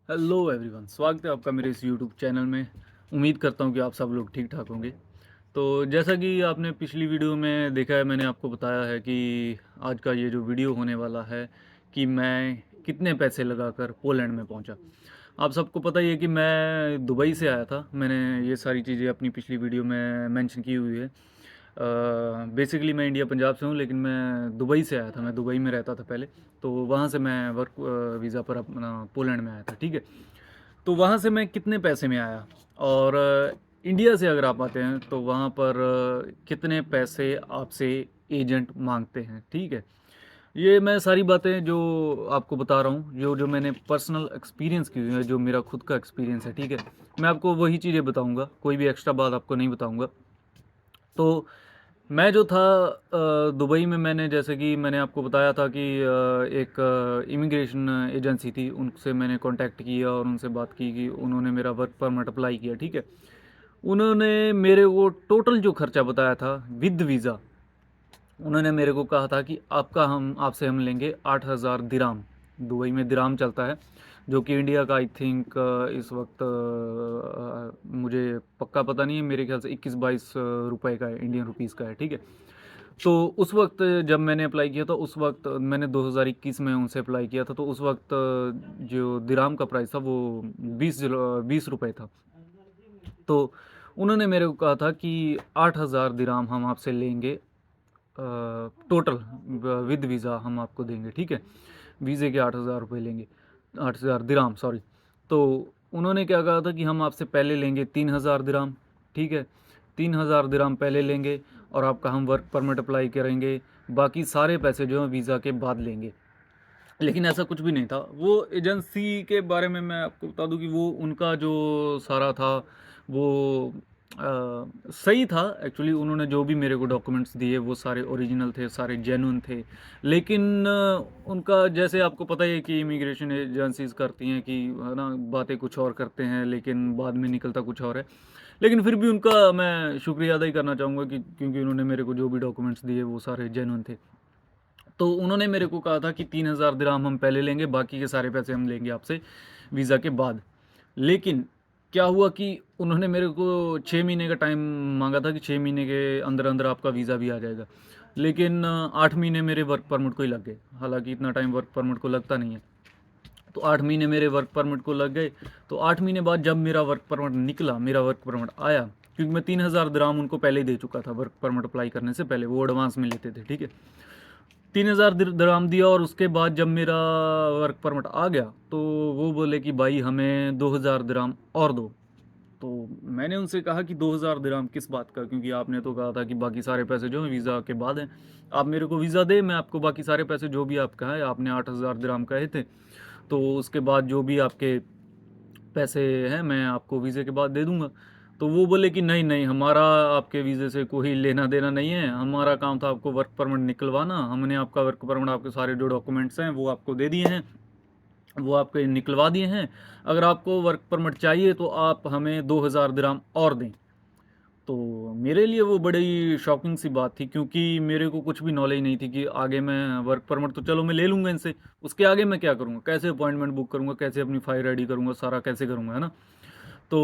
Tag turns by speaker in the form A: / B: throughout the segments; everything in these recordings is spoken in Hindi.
A: हेलो एवरीवन, स्वागत है आपका मेरे इस यूट्यूब चैनल में। उम्मीद करता हूँ कि आप सब लोग ठीक ठाक होंगे। तो जैसा कि आपने पिछली वीडियो में देखा है, मैंने आपको बताया है कि आज का ये जो वीडियो होने वाला है कि मैं कितने पैसे लगाकर पोलैंड में पहुँचा। आप सबको पता ही है कि मैं दुबई से आया था। मैंने ये सारी चीज़ें अपनी पिछली वीडियो में मेंशन की हुई है। बेसिकली मैं इंडिया पंजाब से हूँ, लेकिन मैं दुबई से आया था। मैं दुबई में रहता था पहले। तो वहाँ से मैं वर्क वीज़ा पर अपना पोलैंड में आया था, ठीक है। तो वहाँ से मैं कितने पैसे में आया, और इंडिया से अगर आप आते हैं तो वहाँ पर कितने पैसे आपसे एजेंट मांगते हैं, ठीक है। ये मैं सारी बातें जो आपको बता रहा हूँ, जो जो मैंने पर्सनल एक्सपीरियंस की हुई है, जो मेरा खुद का एक्सपीरियंस है, ठीक है। मैं आपको वही चीज़ें बताऊँगा, कोई भी एक्स्ट्रा बात आपको नहीं बताऊँगा। तो मैं जो था दुबई में, मैंने जैसे कि मैंने आपको बताया था कि एक इमिग्रेशन एजेंसी थी, उनसे मैंने कांटेक्ट किया और उनसे बात की कि उन्होंने मेरा वर्क परमिट अप्लाई किया, ठीक है। उन्होंने मेरे को टोटल जो खर्चा बताया था विद वीज़ा, उन्होंने मेरे को कहा था कि आपसे हम लेंगे 8,000 दिराम। दुबई में दिराम चलता है, जो कि इंडिया का आई थिंक इस वक्त मुझे पक्का पता नहीं है, मेरे ख्याल से 21-22 रुपए का है, इंडियन रुपीज़ का है, ठीक है। तो उस वक्त जब मैंने अप्लाई किया था, उस वक्त मैंने 2021 में उनसे अप्लाई किया था, तो उस वक्त जो दिराम का प्राइस था वो 20 रुपए था। तो उन्होंने मेरे को कहा था कि 8,000 दिराम हम आपसे लेंगे, टोटल विद वीज़ा हम आपको देंगे, ठीक है। वीज़े के 8,000 रुपये लेंगे, 8,000 दिराम, सॉरी। तो उन्होंने क्या कहा था कि हम आपसे पहले लेंगे 3,000 दिराम, ठीक है। 3,000 दिराम पहले लेंगे और आपका हम वर्क परमिट अप्लाई करेंगे, बाकी सारे पैसे जो हैं वीज़ा के बाद लेंगे। लेकिन ऐसा कुछ भी नहीं था। वो एजेंसी के बारे में मैं आपको बता दूं कि वो उनका जो सारा था वो सही था एक्चुअली। उन्होंने जो भी मेरे को डॉक्यूमेंट्स दिए वो सारे ओरिजिनल थे, सारे जेन्युइन थे। लेकिन उनका, जैसे आपको पता ही है कि इमिग्रेशन एजेंसीज करती हैं कि है ना, बातें कुछ और करते हैं लेकिन बाद में निकलता कुछ और है। लेकिन फिर भी उनका मैं शुक्रिया अदा ही करना चाहूँगा कि क्योंकि उन्होंने मेरे को जो भी डॉक्यूमेंट्स दिए वो सारे जेन्युइन थे। तो उन्होंने मेरे को कहा था कि 3,000 दिराम हम पहले लेंगे, बाकी के सारे पैसे हम लेंगे आपसे वीज़ा के बाद। लेकिन क्या हुआ कि उन्होंने मेरे को 6 महीने का टाइम मांगा था कि 6 महीने के अंदर अंदर आपका वीज़ा भी आ जाएगा। लेकिन 8 महीने मेरे वर्क परमिट को ही लग गए। हालांकि इतना टाइम वर्क परमिट को लगता नहीं है। तो 8 महीने मेरे वर्क परमिट को लग गए। तो 8 महीने बाद जब मेरा वर्क परमिट निकला, मेरा वर्क परमिट आया, क्योंकि मैं 3,000 दिराम उनको पहले ही दे चुका था वर्क परमिट अप्लाई करने से पहले, वो एडवांस में लेते थे, ठीक है। 3,000 दिराम दिया और उसके बाद जब मेरा वर्क परमिट आ गया तो वो बोले कि भाई हमें 2,000 दिराम और दो। तो मैंने उनसे कहा कि 2,000 दिराम किस बात का, क्योंकि आपने तो कहा था कि बाकी सारे पैसे जो हैं वीज़ा के बाद हैं। आप मेरे को वीज़ा दे, मैं आपको बाकी सारे पैसे जो भी आप कहा है, आपने 8,000 दिराम कहे थे, तो उसके बाद जो भी आपके पैसे हैं मैं आपको वीज़े के बाद दे दूंगा। तो वो बोले कि नहीं नहीं, हमारा आपके वीज़े से कोई लेना देना नहीं है, हमारा काम था आपको वर्क परमिट निकलवाना। हमने आपका वर्क परमिट, आपके सारे जो डॉक्यूमेंट्स हैं वो आपको दे दिए हैं, वो आपके निकलवा दिए हैं। अगर आपको वर्क परमिट चाहिए तो आप हमें 2,000 दिराम और दें। तो मेरे लिए वो बड़ी शॉकिंग सी बात थी, क्योंकि मेरे को कुछ भी नॉलेज नहीं थी कि आगे मैं वर्क परमिट तो चलो मैं ले लूँगा इनसे, उसके आगे मैं क्या करूँगा, कैसे अपॉइंटमेंट बुक करूँगा, कैसे अपनी फाइल रेडी करूँगा, सारा कैसे करूँगा, है ना। तो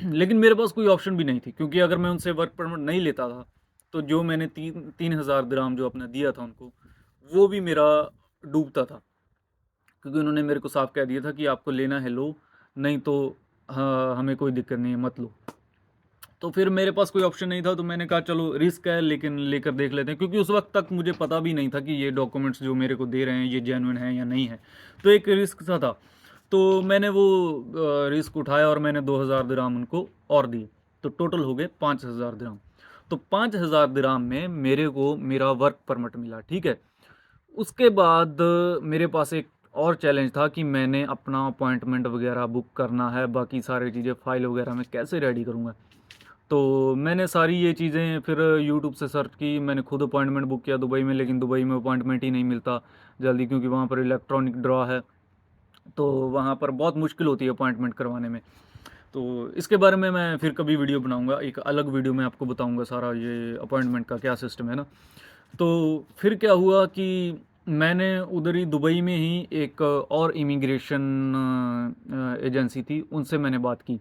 A: लेकिन मेरे पास कोई ऑप्शन भी नहीं थी, क्योंकि अगर मैं उनसे वर्क परमिट नहीं लेता था तो जो मैंने 3,000 दिराम जो अपना दिया था उनको, वो भी मेरा डूबता था। क्योंकि उन्होंने मेरे को साफ कह दिया था कि आपको लेना है लो, नहीं तो हाँ, हमें कोई दिक्कत नहीं है, मत लो। तो फिर मेरे पास कोई ऑप्शन नहीं था, तो मैंने कहा चलो रिस्क है लेकिन लेकर देख लेते हैं, क्योंकि उस वक्त तक मुझे पता भी नहीं था कि ये डॉक्यूमेंट्स जो मेरे को दे रहे हैं ये जेन्युइन है या नहीं है। तो एक रिस्क सा था। तो मैंने वो रिस्क उठाया और मैंने 2,000 दिराम उनको और दिए। तो टोटल हो गए 5,000 दिराम। तो 5,000 दिराम में मेरे को मेरा वर्क परमिट मिला, ठीक है। उसके बाद मेरे पास एक और चैलेंज था कि मैंने अपना अपॉइंटमेंट वगैरह बुक करना है, बाकी सारी चीज़ें फाइल वगैरह मैं कैसे रेडी करूँगा। तो मैंने सारी ये चीज़ें फिर यूट्यूब से सर्च की, मैंने खुद अपॉइंटमेंट बुक किया दुबई में, लेकिन दुबई में अपॉइंटमेंट ही नहीं मिलता जल्दी, क्योंकि वहाँ पर इलेक्ट्रॉनिक ड्रॉ है। तो वहाँ पर बहुत मुश्किल होती है अपॉइंटमेंट करवाने में। तो इसके बारे में मैं फिर कभी वीडियो बनाऊंगा, एक अलग वीडियो में आपको बताऊंगा सारा ये अपॉइंटमेंट का क्या सिस्टम है ना। तो फिर क्या हुआ कि मैंने उधर ही दुबई में ही एक और इमिग्रेशन एजेंसी थी, उनसे मैंने बात की।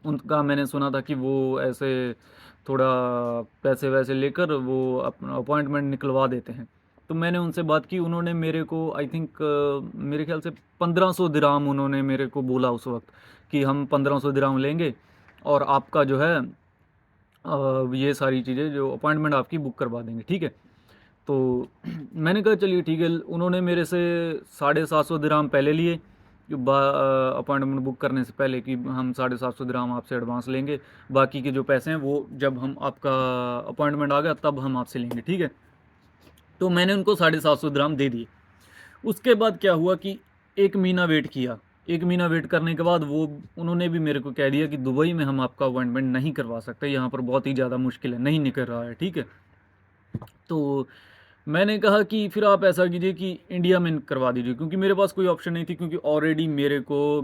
A: उनका मैंने सुना था कि वो ऐसे थोड़ा पैसे वैसे लेकर वो अपना अपॉइंटमेंट निकलवा देते हैं। तो मैंने उनसे बात की, उन्होंने मेरे को आई थिंक मेरे ख्याल से 1500 दिराम उन्होंने मेरे को बोला उस वक्त, कि हम 1500 दिराम लेंगे और आपका जो है ये सारी चीज़ें जो अपॉइंटमेंट आपकी बुक करवा देंगे, ठीक है। तो मैंने कहा चलिए ठीक है। उन्होंने मेरे से 750 दिराम पहले लिए, अपॉइंटमेंट बुक करने से पहले, कि हम 750 दिराम आपसे एडवांस लेंगे, बाकी के जो पैसे हैं वो जब हम आपका अपॉइंटमेंट आ गया तब हम आपसे लेंगे, ठीक है। तो मैंने उनको 750 दिराम दे दिए। उसके बाद क्या हुआ कि एक महीना वेट किया। एक महीना वेट करने के बाद वो उन्होंने भी मेरे को कह दिया कि दुबई में हम आपका अपॉइंटमेंट नहीं करवा सकते, यहाँ पर बहुत ही ज़्यादा मुश्किल है, नहीं निकल रहा है, ठीक है। तो मैंने कहा कि फिर आप ऐसा कीजिए कि इंडिया में करवा दीजिए, क्योंकि मेरे पास कोई ऑप्शन नहीं थी, क्योंकि ऑलरेडी मेरे को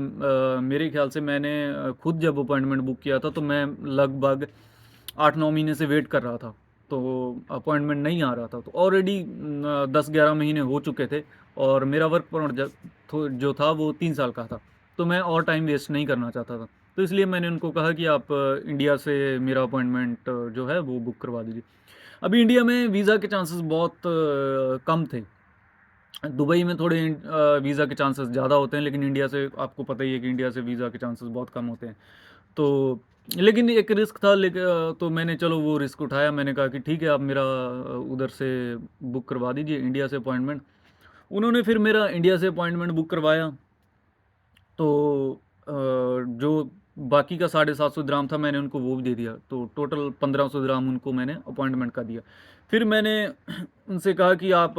A: मेरे ख्याल से मैंने खुद जब अपॉइंटमेंट बुक किया था तो मैं लगभग 8-9 महीने से वेट कर रहा था, तो अपॉइंटमेंट नहीं आ रहा था। तो ऑलरेडी 10-11 महीने हो चुके थे और मेरा वर्क परमिट जो था वो 3 साल का था। तो मैं और टाइम वेस्ट नहीं करना चाहता था। तो इसलिए मैंने उनको कहा कि आप इंडिया से मेरा अपॉइंटमेंट जो है वो बुक करवा दीजिए। अभी इंडिया में वीज़ा के चांसेस बहुत कम थे। दुबई में थोड़े वीज़ा के चांसेस ज़्यादा होते हैं, लेकिन इंडिया से आपको पता ही है कि इंडिया से वीज़ा के चांसेस बहुत कम होते हैं। तो लेकिन एक रिस्क था, लेकिन तो मैंने चलो वो रिस्क उठाया। मैंने कहा कि ठीक है, आप मेरा उधर से बुक करवा दीजिए इंडिया से अपॉइंटमेंट। उन्होंने फिर मेरा इंडिया से अपॉइंटमेंट बुक करवाया। तो जो बाकी का 750 ग्राम था मैंने उनको वो भी दे दिया, तो टोटल 1500 ग्राम उनको मैंने अपॉइंटमेंट का दिया। फिर मैंने उनसे कहा कि आप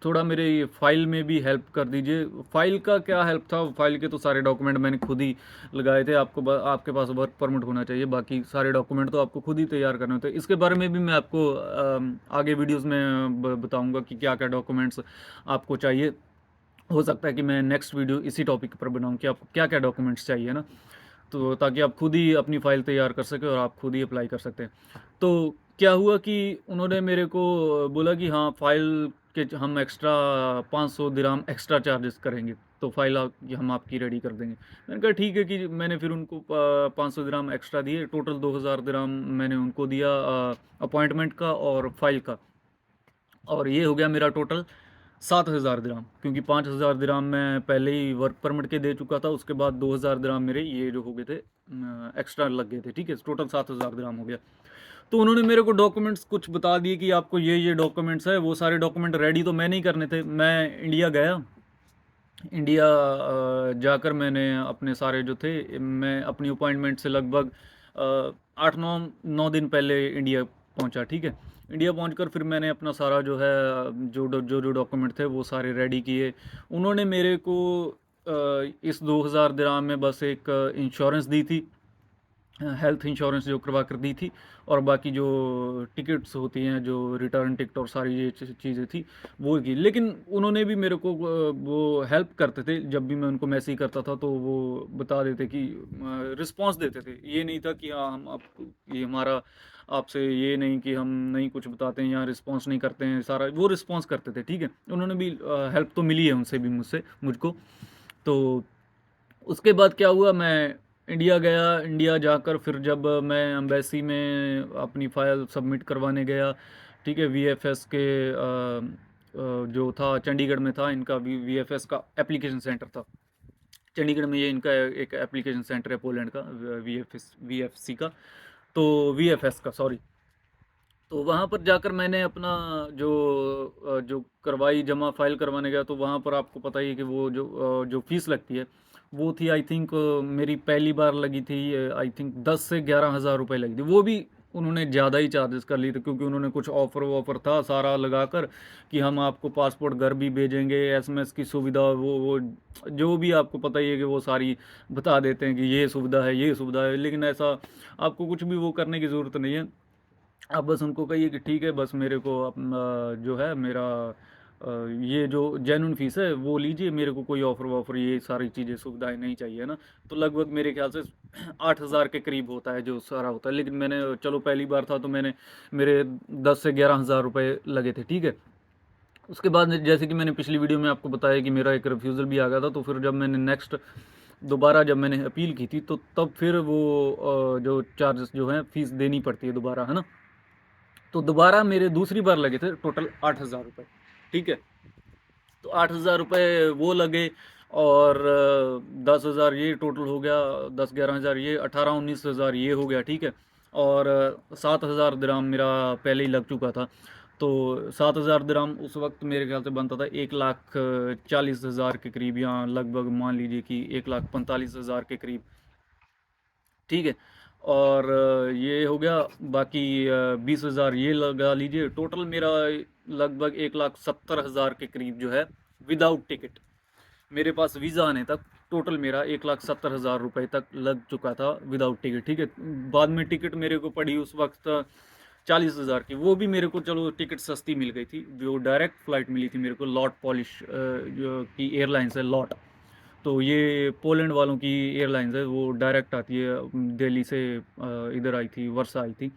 A: थोड़ा मेरे ये फ़ाइल में भी हेल्प कर दीजिए। फ़ाइल का क्या हेल्प था, फ़ाइल के तो सारे डॉक्यूमेंट मैंने खुद ही लगाए थे। आपके पास वर्क परमिट होना चाहिए, बाकी सारे डॉक्यूमेंट तो आपको खुद ही तैयार करने होते हैं। इसके बारे में भी मैं आपको आगे वीडियोज़ में बताऊँगा कि क्या क्या डॉक्यूमेंट्स आपको चाहिए। हो सकता है कि मैं नेक्स्ट वीडियो इसी टॉपिक पर बनाऊं कि आपको क्या क्या डॉक्यूमेंट्स चाहिए ना, तो ताकि आप खुद ही अपनी फ़ाइल तैयार कर सकें और आप खुद ही अप्लाई कर सकते हैं। तो क्या हुआ कि उन्होंने मेरे को बोला कि हाँ, फ़ाइल के हम एक्स्ट्रा 500 दिराम एक्स्ट्रा चार्जेस करेंगे, तो फ़ाइल हम आपकी रेडी कर देंगे। मैंने कहा ठीक है, कि मैंने फिर उनको 500 दिराम एक्स्ट्रा दिए। टोटल 2000 दिराम मैंने उनको दिया अपॉइंटमेंट का और फाइल का, और ये हो गया मेरा टोटल 7,000 दिराम, क्योंकि 5,000 दिराम मैं पहले ही वर्क परमिट के दे चुका था। उसके बाद 2,000 दिराम मेरे ये जो हो गए थे एक्स्ट्रा लग गए थे, ठीक है। टोटल 7,000 दिराम हो गया। तो उन्होंने मेरे को डॉक्यूमेंट्स कुछ बता दिए कि आपको ये डॉक्यूमेंट्स है। वो सारे डॉक्यूमेंट रेडी तो मैं नहीं करने थे। मैं इंडिया गया। इंडिया जाकर मैंने अपने सारे जो थे, मैं अपनी अपॉइंटमेंट से लगभग 8-9 दिन पहले इंडिया पहुंचा, ठीक है। इंडिया पहुंचकर फिर मैंने अपना सारा जो है जो डॉक्यूमेंट थे वो सारे रेडी किए। उन्होंने मेरे को इस 2000 दिराम में बस एक इंश्योरेंस दी थी, हेल्थ इंश्योरेंस जो करवा कर दी थी, और बाकी जो टिकट्स होती हैं, जो रिटर्न टिकट और सारी ये चीज़ें थी वो की। लेकिन उन्होंने भी मेरे को वो हेल्प करते थे। जब भी मैं उनको मैसेज करता था तो वो बता देते कि रिस्पांस देते थे। ये नहीं था कि हाँ हम आप ये हमारा आपसे ये नहीं कि हम नहीं कुछ बताते हैं या रिस्पांस नहीं करते हैं, सारा वो रिस्पांस करते थे, ठीक है। उन्होंने भी हेल्प तो मिली है उनसे भी मुझको। तो उसके बाद क्या हुआ, मैं इंडिया गया। इंडिया जाकर फिर जब मैं एम्बेसी में अपनी फ़ाइल सबमिट करवाने गया, ठीक है, वीएफएस के जो था चंडीगढ़ में था इनका, वीएफएस का एप्लीकेशन सेंटर था चंडीगढ़ में। ये इनका एक एप्लीकेशन सेंटर है पोलैंड का, वीएफसी का, तो वीएफएस का, सॉरी। तो वहाँ पर जाकर मैंने अपना जो करवाई, जमा फाइल करवाने गया। तो वहाँ पर आपको पता ही है कि वो जो फ़ीस लगती है वो थी, आई थिंक मेरी पहली बार लगी थी आई थिंक 10 से 11 हज़ार रुपये लगी थी। वो भी उन्होंने ज़्यादा ही चार्जेस कर लिए थे, क्योंकि उन्होंने कुछ ऑफ़र वॉफ़र था सारा लगाकर कि हम आपको पासपोर्ट घर भी भेजेंगे, एसएमएस की सुविधा, वो जो भी आपको पता ही है कि वो सारी बता देते हैं कि ये सुविधा है, ये सुविधा है। लेकिन ऐसा आपको कुछ भी वो करने की ज़रूरत नहीं है। आप बस उनको कहिए कि ठीक है, बस मेरे को जो है मेरा ये जो जेन्युइन फ़ीस है वो लीजिए, मेरे को कोई ऑफ़र वॉफ़र ये सारी चीज़ें सुविधाएं नहीं चाहिए ना। तो लगभग मेरे ख्याल से 8,000 के करीब होता है जो सारा होता है। लेकिन मैंने चलो पहली बार था तो मैंने मेरे 10 से 11 हज़ार रुपये लगे थे, ठीक है। उसके बाद जैसे कि मैंने पिछली वीडियो में आपको बताया कि मेरा एक रिफ्यूज़ल भी आ गया था। तो फिर जब मैंने नेक्स्ट दोबारा जब मैंने अपील की थी तो तब फिर वो जो चार्जेस जो हैं फ़ीस देनी पड़ती है दोबारा, है ना। तो दोबारा मेरे दूसरी बार लगे थे टोटल 8,000 रुपये, ठीक है। तो 8,000 रुपये वो लगे, और 10,000 ये टोटल हो गया, 10-11 हज़ार ये, 18-19 हज़ार ये हो गया, ठीक है। और 7,000 दिरहम मेरा पहले ही लग चुका था। तो 7,000 दिरहम उस वक्त मेरे ख्याल से बनता था 1,40,000 के करीब, या लगभग मान लीजिए कि 1,45,000 के करीब, ठीक है। और ये हो गया, बाकी 20,000 ये लगा लीजिए, टोटल मेरा लगभग 1,70,000 के करीब जो है विदाउट टिकट, मेरे पास वीज़ा आने तक टोटल मेरा 1,70,000 रुपये तक लग चुका था विदाउट टिकट, ठीक है। बाद में टिकट मेरे को पड़ी उस वक्त 40,000 की, वो भी मेरे को चलो टिकट सस्ती मिल गई थी, जो डायरेक्ट फ़्लाइट मिली थी मेरे को, लॉट पॉलिश जो की एयरलाइंस है, लॉट। तो ये पोलैंड वालों की एयरलाइंस है, वो डायरेक्ट आती है दिल्ली से, इधर आई थी, वर्षा आई थी।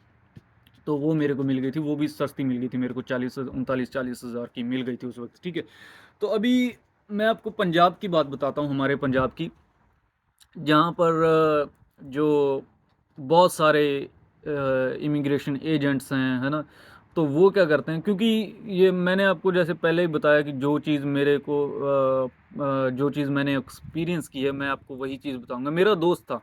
A: तो वो मेरे को मिल गई थी, वो भी सस्ती मिल गई थी मेरे को, 39-40 की मिल गई थी उस वक्त, ठीक है। तो अभी मैं आपको पंजाब की बात बताता हूँ, हमारे पंजाब की, जहाँ पर जो बहुत सारे इमिग्रेशन एजेंट्स हैं, है ना। तो वो क्या करते हैं, क्योंकि ये मैंने आपको जैसे पहले ही बताया कि जो चीज़ मेरे को जो चीज़ मैंने एक्सपीरियंस की है, मैं आपको वही चीज़ बताऊंगा। मेरा दोस्त था,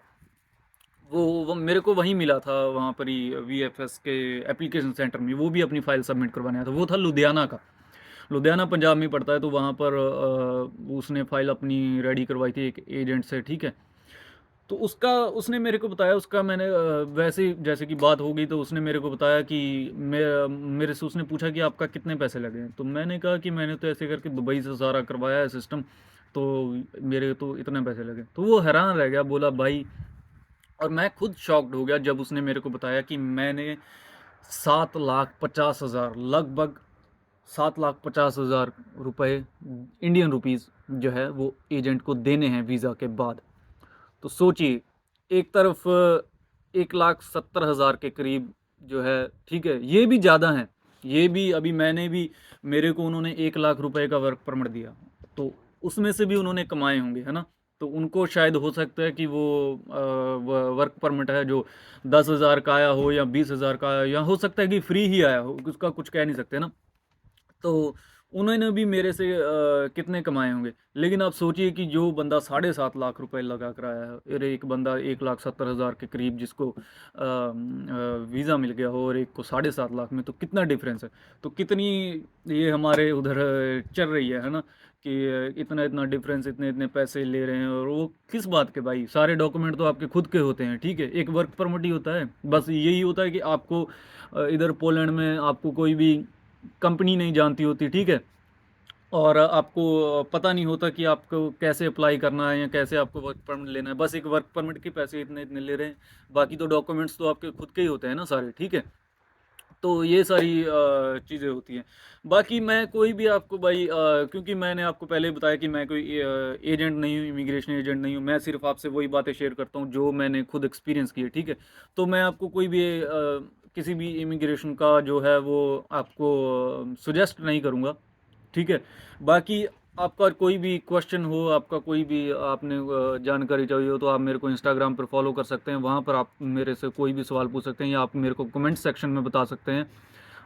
A: वो मेरे को वहीं मिला था, वहाँ पर ही वीएफएस के एप्लीकेशन सेंटर में, वो भी अपनी फ़ाइल सबमिट करवाने आया था। वो था लुधियाना का, लुधियाना पंजाब में पड़ता है। तो वहाँ पर उसने फ़ाइल अपनी रेडी करवाई थी एक एजेंट से, ठीक है। तो उसका उसने मेरे को बताया, उसका मैंने वैसे ही जैसे कि बात हो गई, तो उसने मेरे को बताया कि मेरे से उसने पूछा कि आपका कितने पैसे लगे हैं। तो मैंने कहा कि मैंने तो ऐसे करके दुबई से सारा करवाया है सिस्टम, तो मेरे तो इतने पैसे लगे। तो वो हैरान रह गया, बोला भाई, और मैं खुद शॉक्ड हो गया जब उसने मेरे को बताया कि मैंने 7,50,000, लगभग 7,50,000 रुपये इंडियन रुपीज़ जो है वो एजेंट को देने हैं वीज़ा के बाद। तो सोचिए, एक तरफ 1,70,000 के करीब जो है, ठीक है, ये भी ज़्यादा है। ये भी अभी मैंने भी, मेरे को उन्होंने 1,00,000 रुपए का वर्क परमिट दिया, तो उसमें से भी उन्होंने कमाए होंगे, है ना। तो उनको शायद हो सकता है कि वो वर्क परमिट है जो 10,000 का आया हो या 20,000 का आया, या हो सकता है कि फ्री ही आया हो, उसका कुछ कह नहीं सकते ना। तो उन्होंने भी मेरे से कितने कमाए होंगे। लेकिन आप सोचिए कि जो बंदा 7.5 लाख रुपए लगा कर आया है, और एक बंदा 1,70,000 के करीब जिसको वीज़ा मिल गया हो, और एक को 7.5 लाख में, तो कितना डिफरेंस है। तो कितनी ये हमारे उधर चल रही है ना, कि इतना इतना डिफरेंस, इतने इतने पैसे ले रहे हैं। और वो किस बात के भाई, सारे डॉक्यूमेंट तो आपके खुद के होते हैं, ठीक है। एक वर्क परमिट ही होता है, बस यही होता है कि आपको इधर पोलैंड में आपको कोई भी कंपनी नहीं जानती होती, ठीक है। और आपको पता नहीं होता कि आपको कैसे अप्लाई करना है या कैसे आपको वर्क परमिट लेना है। बस एक वर्क परमिट के पैसे इतने इतने ले रहे हैं, बाकी तो डॉक्यूमेंट्स तो आपके खुद के ही होते हैं ना सारे, ठीक है। तो ये सारी चीज़ें होती हैं। बाकी मैं कोई भी आपको भाई, क्योंकि मैंने आपको पहले बताया कि मैं कोई एजेंट नहीं हूँ, इमिग्रेशन एजेंट नहीं हूँ, मैं सिर्फ आपसे वही बातें शेयर करता हूँ जो मैंने खुद एक्सपीरियंस की है, ठीक है। तो मैं आपको कोई भी किसी भी इमिग्रेशन का जो है वो आपको सुजेस्ट नहीं करूँगा, ठीक है। बाकी आपका कोई भी क्वेश्चन हो, आपका कोई भी आपने जानकारी चाहिए हो, तो आप मेरे को इंस्टाग्राम पर फॉलो कर सकते हैं, वहाँ पर आप मेरे से कोई भी सवाल पूछ सकते हैं, या आप मेरे को कमेंट सेक्शन में बता सकते हैं।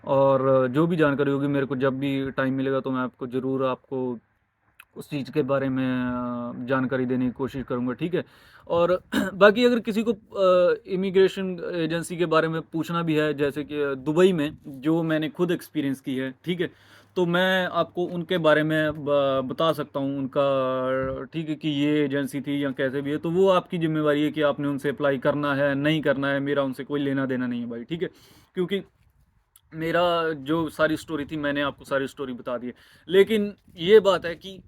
A: और जो भी जानकारी होगी, मेरे को जब भी टाइम मिलेगा तो मैं आपको ज़रूर आपको उस चीज़ के बारे में जानकारी देने की कोशिश करूँगा, ठीक है। और बाकी अगर किसी को इमिग्रेशन एजेंसी के बारे में पूछना भी है, जैसे कि दुबई में जो मैंने खुद एक्सपीरियंस की है, ठीक है, तो मैं आपको उनके बारे में बता सकता हूँ उनका, ठीक है, कि ये एजेंसी थी या कैसे भी है। तो वो आपकी ज़िम्मेवारी है कि आपने उनसे अप्लाई करना है नहीं करना है, मेरा उनसे कोई लेना देना नहीं है भाई, ठीक है। क्योंकि मेरा जो सारी स्टोरी थी, मैंने आपको सारी स्टोरी बता दी है। लेकिन ये बात है कि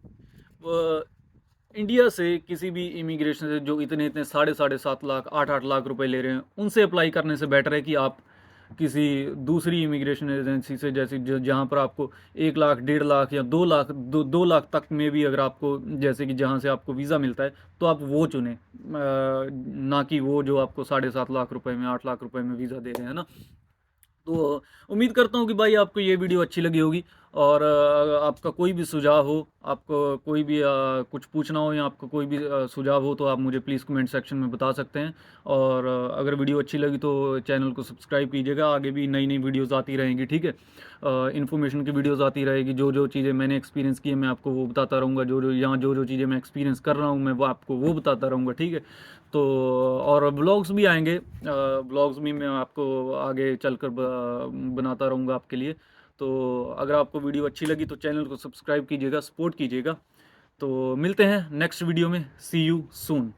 A: इंडिया से किसी भी इमिग्रेशन से जो इतने इतने 7.5 लाख 8-8 लाख रुपए ले रहे हैं, उनसे अप्लाई करने से बेटर है कि आप किसी दूसरी इमिग्रेशन एजेंसी से, जैसे जहाँ पर आपको 1 लाख 1.5 लाख या 2 लाख 2 लाख तक में भी अगर आपको, जैसे कि जहाँ से आपको वीज़ा मिलता है, तो आप वो चुनें, ना कि वो जो आपको 7.5 लाख रुपए में 8 लाख रुपए में वीज़ा दे रहे हैं ना। तो उम्मीद करता हूँ कि भाई आपको ये वीडियो अच्छी लगी होगी। और आपका कोई भी सुझाव हो, आपको कोई भी कुछ पूछना हो या आपको कोई भी सुझाव हो तो आप मुझे प्लीज़ कमेंट सेक्शन में बता सकते हैं। और अगर वीडियो अच्छी लगी तो चैनल को सब्सक्राइब कीजिएगा, आगे भी नई नई वीडियोज़ आती रहेंगी, ठीक है। इन्फॉर्मेशन की वीडियोज़ आती रहेगी, जो जो चीज़ें मैंने एक्सपीरियंस की है मैं आपको वो बताता रहूँगा, जो जो यहाँ जो जो चीज़ें मैं एक्सपीरियंस कर रहा हूँ मैं वो आपको वो बताता रहूँगा, ठीक है। तो और ब्लॉग्स भी आएंगे, ब्लॉग्स भी मैं आपको आगे चलकर बनाता रहूँगा आपके लिए। तो अगर आपको वीडियो अच्छी लगी तो चैनल को सब्सक्राइब कीजिएगा, सपोर्ट कीजिएगा। तो मिलते हैं नेक्स्ट वीडियो में, सी यू सून।